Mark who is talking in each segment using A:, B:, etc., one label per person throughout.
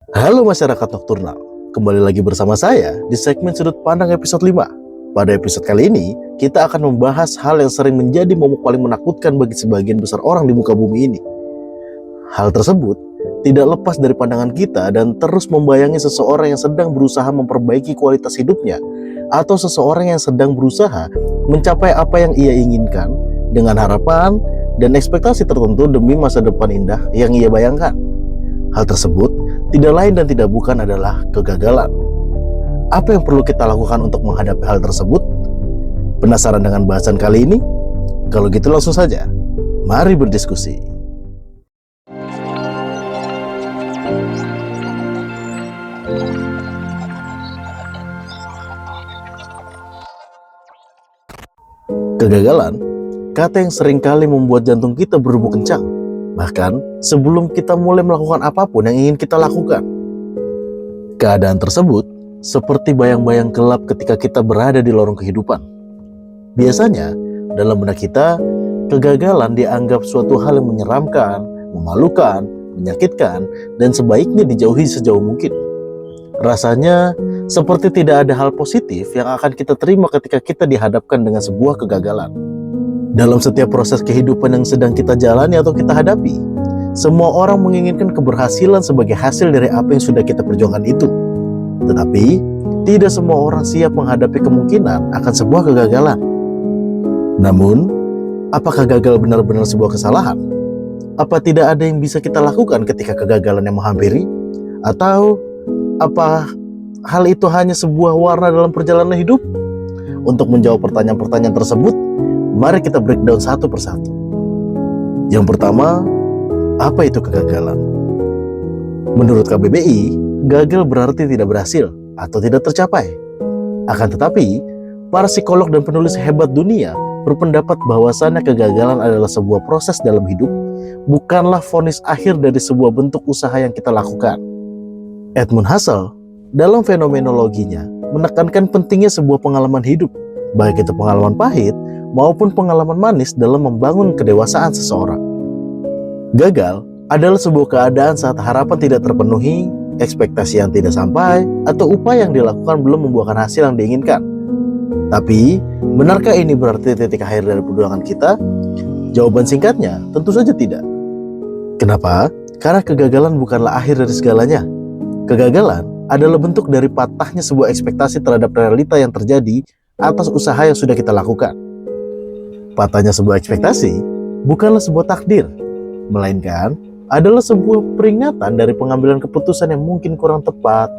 A: Halo masyarakat nokturnal, kembali lagi bersama saya di segmen Sudut Pandang episode 5. Pada episode kali ini, kita akan membahas hal yang sering menjadi momok paling menakutkan bagi sebagian besar orang di muka bumi ini. Hal tersebut tidak lepas dari pandangan kita dan terus membayangi seseorang yang sedang berusaha memperbaiki kualitas hidupnya atau seseorang yang sedang berusaha mencapai apa yang ia inginkan dengan harapan dan ekspektasi tertentu demi masa depan indah yang ia bayangkan. Hal tersebut tidak lain dan tidak bukan adalah kegagalan. Apa yang perlu kita lakukan untuk menghadapi hal tersebut? Penasaran dengan bahasan kali ini? Kalau gitu langsung saja, mari berdiskusi. Kegagalan, kata yang seringkali membuat jantung kita berdebu kencang. Bahkan sebelum kita mulai melakukan apapun yang ingin kita lakukan. Keadaan tersebut seperti bayang-bayang gelap ketika kita berada di lorong kehidupan. Biasanya dalam benak kita, kegagalan dianggap suatu hal yang menyeramkan, memalukan, menyakitkan, dan sebaiknya dijauhi sejauh mungkin. Rasanya seperti tidak ada hal positif yang akan kita terima ketika kita dihadapkan dengan sebuah kegagalan. Dalam setiap proses kehidupan yang sedang kita jalani atau kita hadapi, semua orang menginginkan keberhasilan sebagai hasil dari apa yang sudah kita perjuangkan itu. Tetapi, tidak semua orang siap menghadapi kemungkinan akan sebuah kegagalan. Namun, apakah gagal benar-benar sebuah kesalahan? Apa tidak ada yang bisa kita lakukan ketika kegagalan yang menghampiri? Atau, apa hal itu hanya sebuah warna dalam perjalanan hidup? Untuk menjawab pertanyaan-pertanyaan tersebut, mari kita breakdown satu persatu. Yang pertama, apa itu kegagalan? Menurut KBBI, gagal berarti tidak berhasil atau tidak tercapai. Akan tetapi, para psikolog dan penulis hebat dunia berpendapat bahwasannya kegagalan adalah sebuah proses dalam hidup, bukanlah vonis akhir dari sebuah bentuk usaha yang kita lakukan. Edmund Husserl dalam fenomenologinya menekankan pentingnya sebuah pengalaman hidup, baik itu pengalaman pahit maupun pengalaman manis dalam membangun kedewasaan seseorang. Gagal adalah sebuah keadaan saat harapan tidak terpenuhi, ekspektasi yang tidak sampai, atau upaya yang dilakukan belum membuahkan hasil yang diinginkan. Tapi, benarkah ini berarti titik akhir dari perjuangan kita? Jawaban singkatnya, tentu saja tidak. Kenapa? Karena kegagalan bukanlah akhir dari segalanya. Kegagalan adalah bentuk dari patahnya sebuah ekspektasi terhadap realita yang terjadi atas usaha yang sudah kita lakukan. Patahnya sebuah ekspektasi bukanlah sebuah takdir, melainkan adalah sebuah peringatan dari pengambilan keputusan yang mungkin kurang tepat,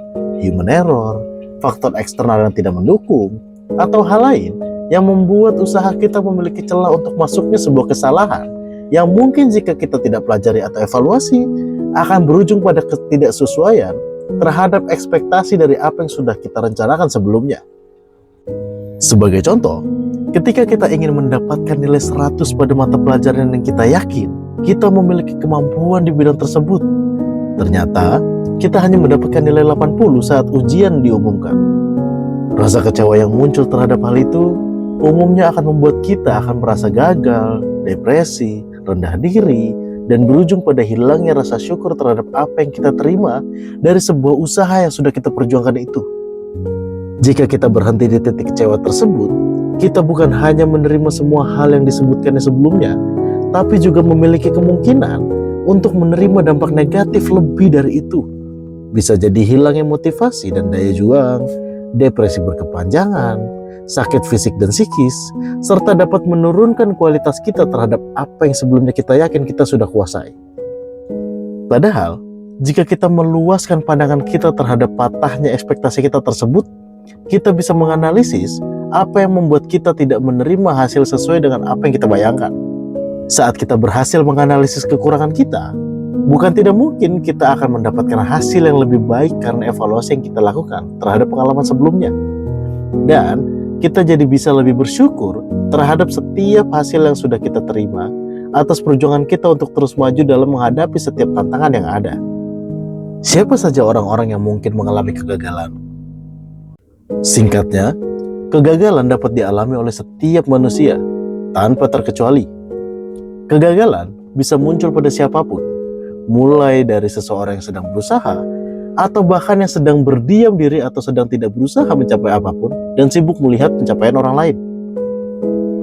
A: human error, faktor eksternal yang tidak mendukung, atau hal lain yang membuat usaha kita memiliki celah untuk masuknya sebuah kesalahan yang mungkin jika kita tidak pelajari atau evaluasi akan berujung pada ketidaksesuaian terhadap ekspektasi dari apa yang sudah kita rencanakan sebelumnya. Sebagai contoh, ketika kita ingin mendapatkan nilai 100 pada mata pelajaran yang kita yakin kita memiliki kemampuan di bidang tersebut, ternyata kita hanya mendapatkan nilai 80 saat ujian diumumkan. Rasa kecewa yang muncul terhadap hal itu umumnya akan membuat kita akan merasa gagal, depresi, rendah diri, dan berujung pada hilangnya rasa syukur terhadap apa yang kita terima dari sebuah usaha yang sudah kita perjuangkan itu. Jika kita berhenti di titik kecewa tersebut, kita bukan hanya menerima semua hal yang disebutkannya sebelumnya, tapi juga memiliki kemungkinan untuk menerima dampak negatif lebih dari itu. Bisa jadi hilangnya motivasi dan daya juang, depresi berkepanjangan, sakit fisik dan psikis, serta dapat menurunkan kualitas kita terhadap apa yang sebelumnya kita yakin kita sudah kuasai. Padahal, jika kita meluaskan pandangan kita terhadap patahnya ekspektasi kita tersebut, kita bisa menganalisis apa yang membuat kita tidak menerima hasil sesuai dengan apa yang kita bayangkan. Saat kita berhasil menganalisis kekurangan kita, bukan tidak mungkin kita akan mendapatkan hasil yang lebih baik karena evaluasi yang kita lakukan terhadap pengalaman sebelumnya. Dan kita jadi bisa lebih bersyukur terhadap setiap hasil yang sudah kita terima atas perjuangan kita untuk terus maju dalam menghadapi setiap tantangan yang ada. Siapa saja orang-orang yang mungkin mengalami kegagalan? Singkatnya, kegagalan dapat dialami oleh setiap manusia tanpa terkecuali. Kegagalan bisa muncul pada siapapun, mulai dari seseorang yang sedang berusaha atau bahkan yang sedang berdiam diri atau sedang tidak berusaha mencapai apapun dan sibuk melihat pencapaian orang lain.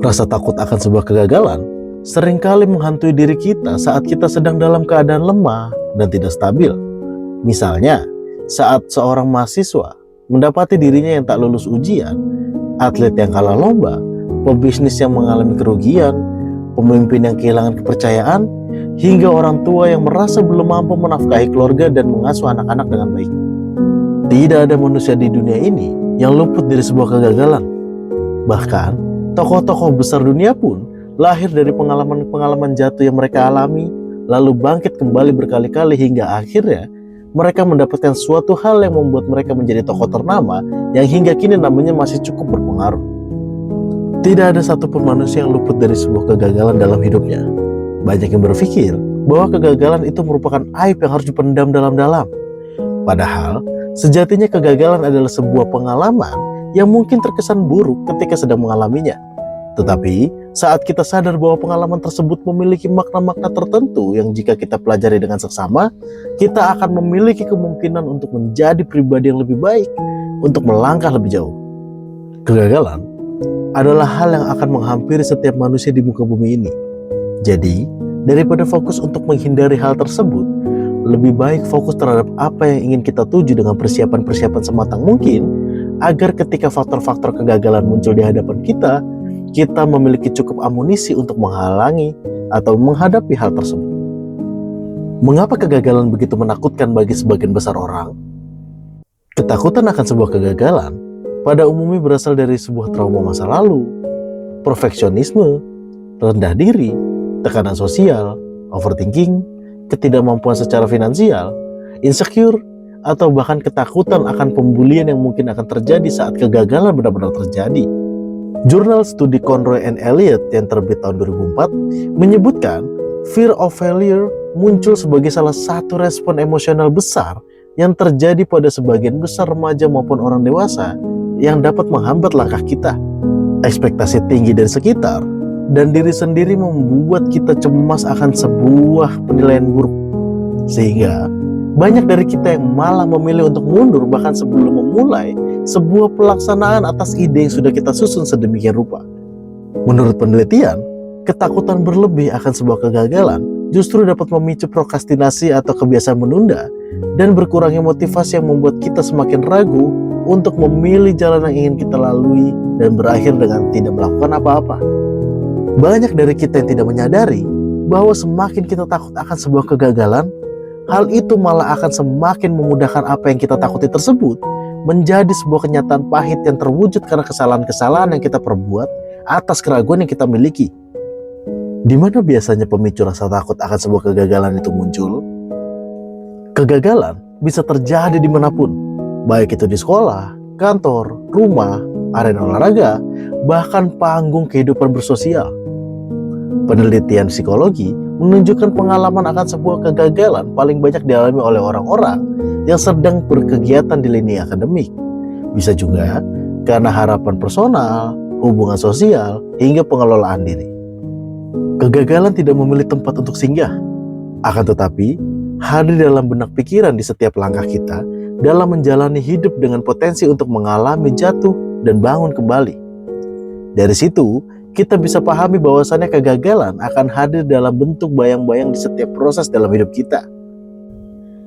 A: Rasa takut akan sebuah kegagalan seringkali menghantui diri kita saat kita sedang dalam keadaan lemah dan tidak stabil. Misalnya, saat seorang mahasiswa mendapati dirinya yang tak lulus ujian, atlet yang kalah lomba, pebisnis yang mengalami kerugian, pemimpin yang kehilangan kepercayaan, hingga orang tua yang merasa belum mampu menafkahi keluarga dan mengasuh anak-anak dengan baik. Tidak ada manusia di dunia ini yang luput dari sebuah kegagalan. Bahkan, tokoh-tokoh besar dunia pun lahir dari pengalaman-pengalaman jatuh yang mereka alami, lalu bangkit kembali berkali-kali hingga akhirnya mereka mendapatkan suatu hal yang membuat mereka menjadi tokoh ternama yang hingga kini namanya masih cukup berpengaruh. Tidak ada satupun manusia yang luput dari sebuah kegagalan dalam hidupnya. Banyak yang berpikir bahwa kegagalan itu merupakan aib yang harus dipendam dalam-dalam. Padahal, sejatinya kegagalan adalah sebuah pengalaman yang mungkin terkesan buruk ketika sedang mengalaminya. Tetapi, saat kita sadar bahwa pengalaman tersebut memiliki makna-makna tertentu yang jika kita pelajari dengan seksama, kita akan memiliki kemungkinan untuk menjadi pribadi yang lebih baik, untuk melangkah lebih jauh. Kegagalan adalah hal yang akan menghampiri setiap manusia di muka bumi ini. Jadi, daripada fokus untuk menghindari hal tersebut, lebih baik fokus terhadap apa yang ingin kita tuju dengan persiapan-persiapan sematang mungkin, agar ketika faktor-faktor kegagalan muncul di hadapan kita memiliki cukup amunisi untuk menghalangi atau menghadapi hal tersebut. Mengapa kegagalan begitu menakutkan bagi sebagian besar orang? Ketakutan akan sebuah kegagalan pada umumnya berasal dari sebuah trauma masa lalu, perfeksionisme, rendah diri, tekanan sosial, overthinking, ketidakmampuan secara finansial, insecure, atau bahkan ketakutan akan pembulian yang mungkin akan terjadi saat kegagalan benar-benar terjadi. Jurnal studi Conroy and Elliott yang terbit tahun 2004 menyebutkan fear of failure muncul sebagai salah satu respon emosional besar yang terjadi pada sebagian besar remaja maupun orang dewasa yang dapat menghambat langkah kita. Ekspektasi tinggi dari sekitar dan diri sendiri membuat kita cemas akan sebuah penilaian buruk, sehingga banyak dari kita yang malah memilih untuk mundur bahkan sebelum memulai sebuah pelaksanaan atas ide yang sudah kita susun sedemikian rupa. Menurut penelitian, ketakutan berlebih akan sebuah kegagalan justru dapat memicu prokrastinasi atau kebiasaan menunda dan berkurangnya motivasi yang membuat kita semakin ragu untuk memilih jalan yang ingin kita lalui dan berakhir dengan tidak melakukan apa-apa. Banyak dari kita yang tidak menyadari bahwa semakin kita takut akan sebuah kegagalan, hal itu malah akan semakin memudahkan apa yang kita takuti tersebut menjadi sebuah kenyataan pahit yang terwujud karena kesalahan-kesalahan yang kita perbuat atas keraguan yang kita miliki. Di mana biasanya pemicu rasa takut akan sebuah kegagalan itu muncul? Kegagalan bisa terjadi dimanapun, baik itu di sekolah, kantor, rumah, arena olahraga, bahkan panggung kehidupan bersosial. Penelitian psikologi menunjukkan pengalaman akan sebuah kegagalan paling banyak dialami oleh orang-orang yang sedang berkegiatan di lini akademik. Bisa juga karena harapan personal, hubungan sosial, hingga pengelolaan diri. Kegagalan tidak memilih tempat untuk singgah, akan tetapi hadir dalam benak pikiran di setiap langkah kita dalam menjalani hidup dengan potensi untuk mengalami jatuh dan bangun kembali. Dari situ, kita bisa pahami bahwasannya kegagalan akan hadir dalam bentuk bayang-bayang di setiap proses dalam hidup kita.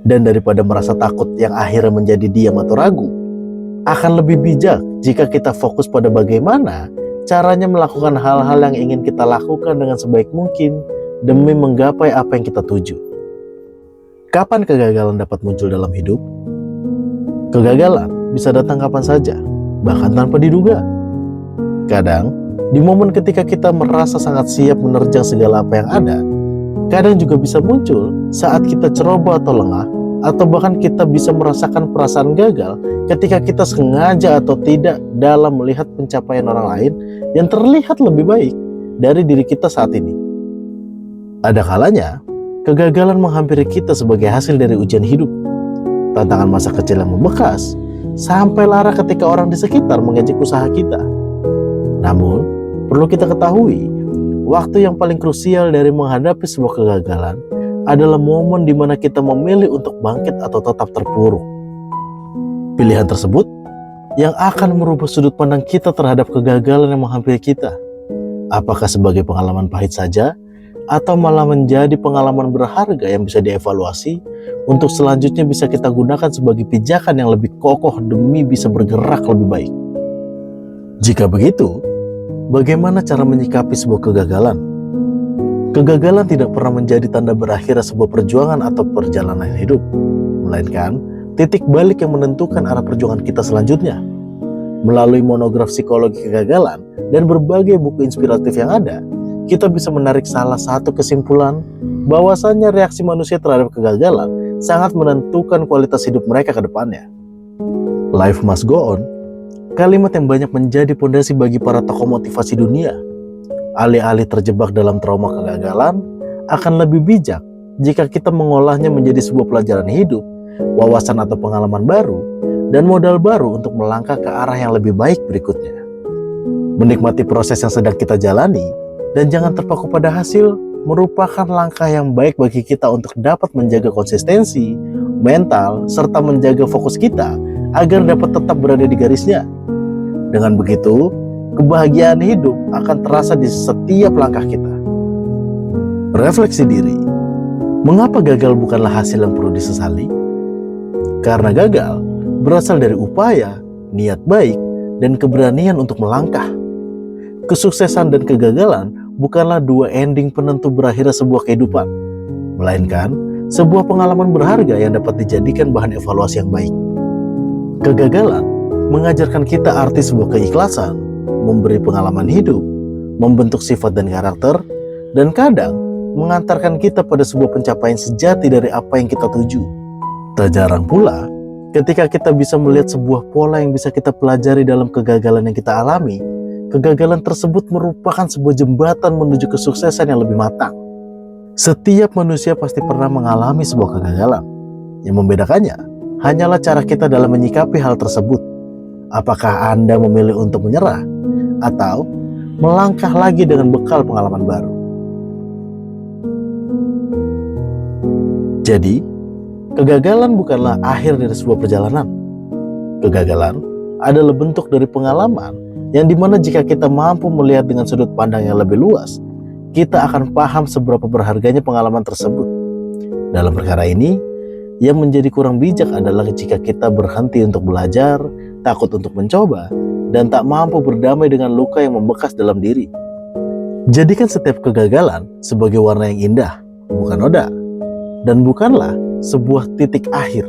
A: Dan daripada merasa takut yang akhirnya menjadi diam atau ragu, akan lebih bijak jika kita fokus pada bagaimana caranya melakukan hal-hal yang ingin kita lakukan dengan sebaik mungkin demi menggapai apa yang kita tuju. Kapan kegagalan dapat muncul dalam hidup? Kegagalan bisa datang kapan saja, bahkan tanpa diduga. Kadang, di momen ketika kita merasa sangat siap menerjang segala apa yang ada, kadang juga bisa muncul saat kita ceroboh atau lengah, atau bahkan kita bisa merasakan perasaan gagal ketika kita sengaja atau tidak dalam melihat pencapaian orang lain yang terlihat lebih baik dari diri kita saat ini. Ada kalanya, kegagalan menghampiri kita sebagai hasil dari ujian hidup, tantangan masa kecil yang membekas, sampai lara ketika orang di sekitar mengejek usaha kita. Namun, perlu kita ketahui, waktu yang paling krusial dari menghadapi sebuah kegagalan adalah momen di mana kita memilih untuk bangkit atau tetap terpuruk. Pilihan tersebut yang akan merubah sudut pandang kita terhadap kegagalan yang menghampiri kita. Apakah sebagai pengalaman pahit saja, atau malah menjadi pengalaman berharga yang bisa dievaluasi untuk selanjutnya bisa kita gunakan sebagai pijakan yang lebih kokoh demi bisa bergerak lebih baik. Jika begitu, bagaimana cara menyikapi sebuah kegagalan? Kegagalan tidak pernah menjadi tanda berakhirnya sebuah perjuangan atau perjalanan hidup, melainkan titik balik yang menentukan arah perjuangan kita selanjutnya. Melalui monograf psikologi kegagalan dan berbagai buku inspiratif yang ada, kita bisa menarik salah satu kesimpulan bahwasannya reaksi manusia terhadap kegagalan sangat menentukan kualitas hidup mereka ke depannya. Life must go on, kalimat yang banyak menjadi pondasi bagi para tokoh motivasi dunia. Alih-alih terjebak dalam trauma kegagalan, akan lebih bijak jika kita mengolahnya menjadi sebuah pelajaran hidup, wawasan atau pengalaman baru, dan modal baru untuk melangkah ke arah yang lebih baik berikutnya. Menikmati proses yang sedang kita jalani, dan jangan terpaku pada hasil, merupakan langkah yang baik bagi kita untuk dapat menjaga konsistensi, mental, serta menjaga fokus kita agar dapat tetap berada di garisnya. Dengan begitu, kebahagiaan hidup akan terasa di setiap langkah kita. Refleksi diri, mengapa gagal bukanlah hasil yang perlu disesali? Karena gagal berasal dari upaya, niat baik, dan keberanian untuk melangkah. Kesuksesan dan kegagalan bukanlah dua ending penentu berakhirnya sebuah kehidupan, melainkan sebuah pengalaman berharga yang dapat dijadikan bahan evaluasi yang baik. Kegagalan mengajarkan kita arti sebuah keikhlasan, memberi pengalaman hidup, membentuk sifat dan karakter, dan kadang mengantarkan kita pada sebuah pencapaian sejati dari apa yang kita tuju. Tak jarang pula, ketika kita bisa melihat sebuah pola yang bisa kita pelajari dalam kegagalan yang kita alami, kegagalan tersebut merupakan sebuah jembatan menuju kesuksesan yang lebih matang. Setiap manusia pasti pernah mengalami sebuah kegagalan. Yang membedakannya hanyalah cara kita dalam menyikapi hal tersebut. Apakah Anda memilih untuk menyerah atau melangkah lagi dengan bekal pengalaman baru? Jadi, kegagalan bukanlah akhir dari sebuah perjalanan. Kegagalan adalah bentuk dari pengalaman yang dimana jika kita mampu melihat dengan sudut pandang yang lebih luas, kita akan paham seberapa berharganya pengalaman tersebut. Dalam perkara ini, yang menjadi kurang bijak adalah jika kita berhenti untuk belajar, takut untuk mencoba, dan tak mampu berdamai dengan luka yang membekas dalam diri. Jadikan setiap kegagalan sebagai warna yang indah, bukan noda, dan bukanlah sebuah titik akhir.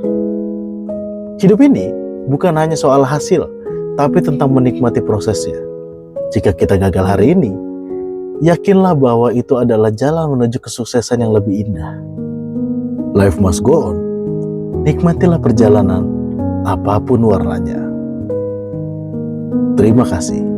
A: Hidup ini bukan hanya soal hasil, tapi tentang menikmati prosesnya. Jika kita gagal hari ini, yakinlah bahwa itu adalah jalan menuju kesuksesan yang lebih indah. Life must go on. Nikmatilah perjalanan, apapun warnanya. Terima kasih.